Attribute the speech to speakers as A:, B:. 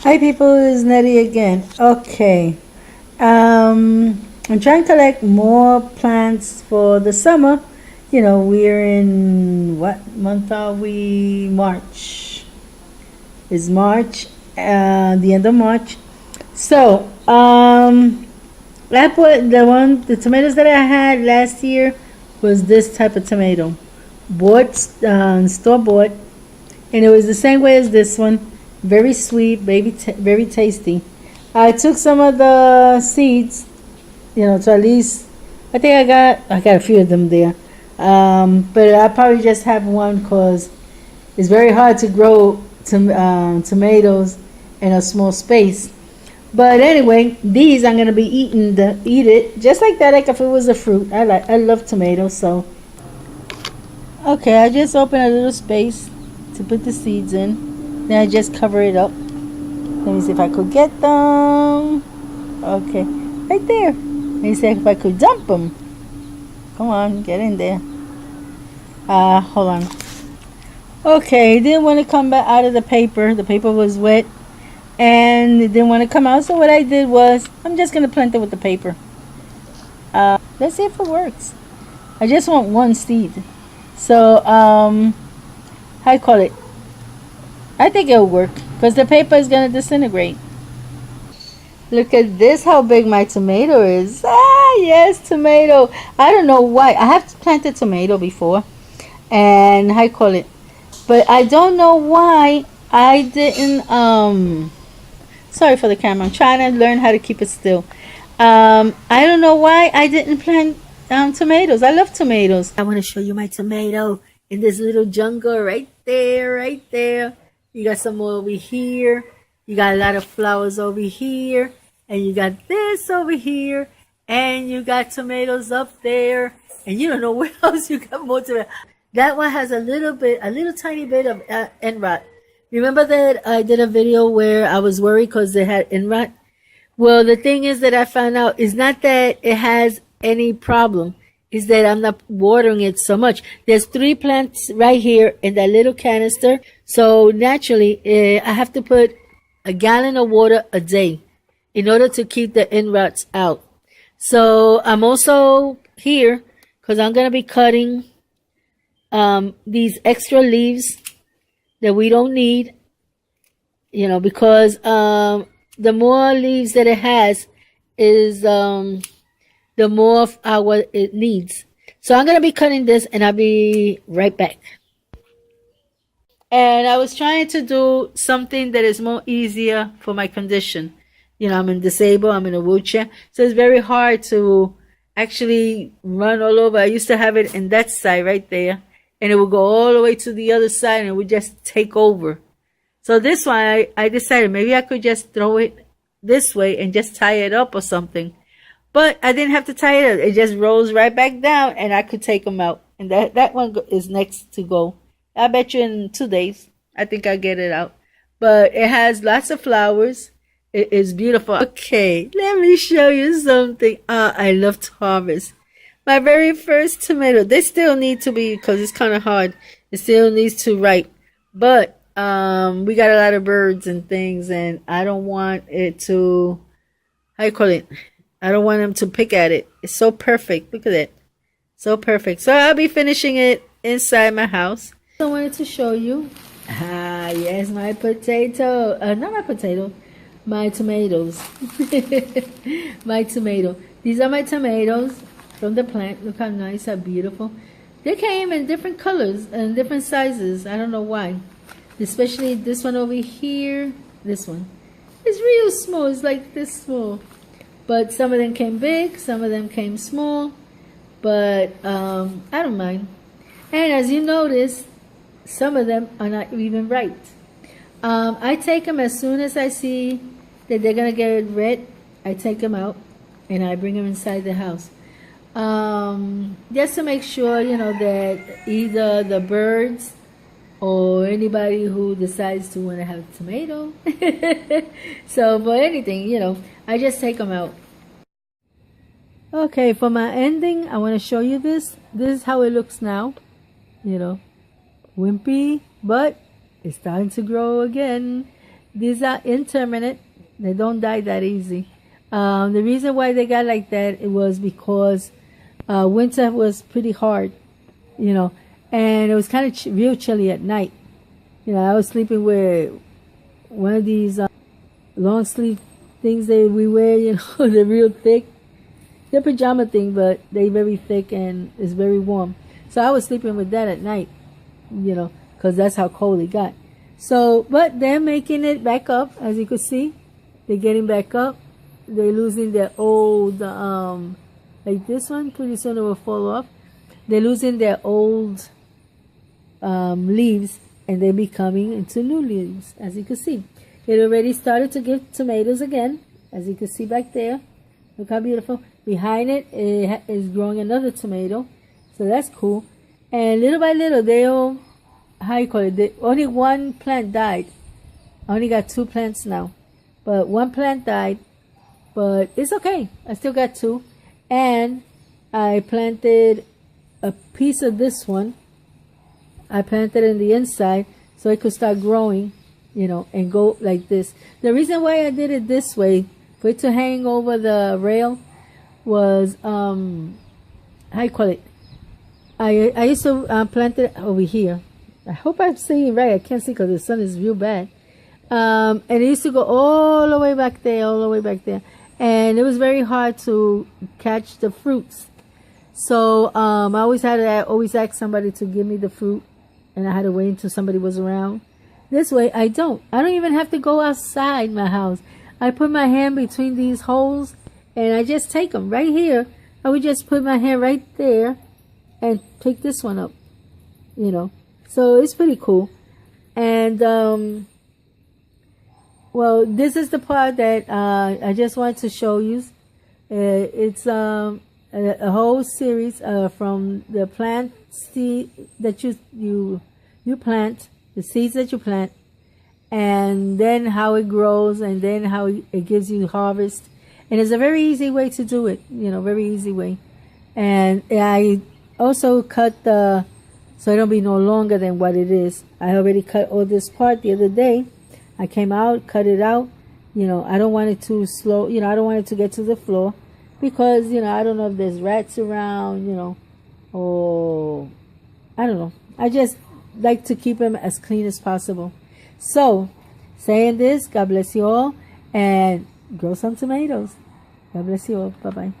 A: Hi people, it's Nettie again. Okay. I'm trying to collect more plants for the summer. You know, we're in what month are we? March. It's March, the end of March. So, I put the tomatoes that I had last year was this type of tomato. Bought, store bought, and it was the same way as this one. Very sweet, very tasty. I took some of the seeds, to at least I think I got a few of them there. But I probably just have one because it's very hard to grow tomatoes in a small space. But anyway, these I'm gonna be eat it just like that, like if it was a fruit. I love tomatoes, so okay. I just open a little space to put the seeds in. Then I just cover it up. Let me see if I could get them. Okay, right there. Let me see if I could dump them. Come on, get in there. Hold on. Okay, didn't want to come back out of the paper. The paper was wet, and it didn't want to come out. So what I did was, I'm just gonna plant it with the paper. Let's see if it works. I just want one seed. So, how you call it? I think it'll work because the paper is gonna disintegrate. Look at this, how big my tomato is. Ah, yes, tomato. I don't know why. I have planted tomato before, and how you call it? But I don't know why I didn't. Sorry for the camera. I'm trying to learn how to keep it still. I don't know why I didn't plant tomatoes. I love tomatoes. I want to show you my tomato in this little jungle right there, right there. You got some more over here. You got a lot of flowers over here. And you got this over here. And you got tomatoes up there. And you don't know where else you got more tomatoes. That one has a little tiny bit of end rot. Remember that I did a video where I was worried because they had end rot? Well, the thing is that I found out is not that it has any problem. Is that I'm not watering it so much. There's 3 plants right here in that little canister. So naturally, I have to put a gallon of water a day in order to keep the end rots out. So I'm also here because I'm going to be cutting these extra leaves that we don't need, because the more leaves that it has is the more what it needs. So I'm going to be cutting this and I'll be right back. And I was trying to do something that is more easier for my condition. I'm disabled, I'm in a wheelchair. So it's very hard to actually run all over. I used to have it in that side right there. And it would go all the way to the other side and it would just take over. So this one, I decided maybe I could just throw it this way and just tie it up or something. But I didn't have to tie it up. It just rolls right back down and I could take them out. And that one is next to go. I bet you in 2 days, I think I'll get it out. But it has lots of flowers. It is beautiful. Okay, let me show you something. I love to harvest. My very first tomato. They still need to be, because it's kind of hard. It still needs to ripe. But we got a lot of birds and things, and I don't want it to, how you call it? I don't want them to pick at it. It's so perfect. Look at it. So perfect. So I'll be finishing it inside my house. I wanted to show you. Ah, yes, my potato. Not my potato. My tomatoes. My tomato. These are my tomatoes from the plant. Look how nice, how beautiful. They came in different colors and different sizes. I don't know why. Especially this one over here. This one. It's real small. It's like this small. But some of them came big. Some of them came small. But I don't mind. And as you notice, some of them are not even ripe. I take them as soon as I see that they're going to get red. I take them out and I bring them inside the house. Just to make sure, that either the birds or anybody who decides to want to have tomato. So for anything, I just take them out. Okay, for my ending, I want to show you this. This is how it looks now. Wimpy, but it's starting to grow again. These are indeterminate. They don't die that easy. The reason why they got like that, it was because winter was pretty hard, you know, and it was kind of real chilly at night. You know, I was sleeping with one of these long sleeve things that we wear, you know, they're real thick. They're pajama thing, but they're very thick and it's very warm. So I was sleeping with that at night, you know, because that's how cold it got. So, but they're making it back up, as you can see. They're getting back up. They're losing their old, like this one, pretty soon it will fall off. They're losing their old leaves, and they're becoming into new leaves, as you can see. It already started to give tomatoes again, as you can see back there. Look how beautiful. Behind it, it is growing another tomato, so that's cool. And little by little, they'll, how you call it, only one plant died. I only got 2 plants now, but one plant died, but it's okay. I still got 2, and I planted a piece of this one. I planted it in the inside so it could start growing, you know, and go like this. The reason why I did it this way, for it to hang over the rail, was how you call it. I used to plant it over here. I hope I'm saying it right. I can't see because the sun is real bad. And it used to go all the way back there, all the way back there, and it was very hard to catch the fruits. So I always had to always ask somebody to give me the fruit, and I had to wait until somebody was around. This way, I don't even have to go outside my house. I put my hand between these holes, and I just take them right here. I would just put my hand right there and pick this one up, you know. So it's pretty cool. And well, this is the part that I just wanted to show you. It's a whole series from the plant seed that you plant, the seeds that you plant, and then how it grows, and then how it gives you harvest. And it's a very easy way to do it, you know, very easy way. And I also cut so it'll be no longer than what it is. I already cut all this part the other day. I came out, cut it out. You know, I don't want it too slow. You know, I don't want it to get to the floor because, you know, I don't know if there's rats around, you know, or I don't know. I just like to keep them as clean as possible. So, saying this, God bless you all, and grow some tomatoes. God bless you all. Bye-bye.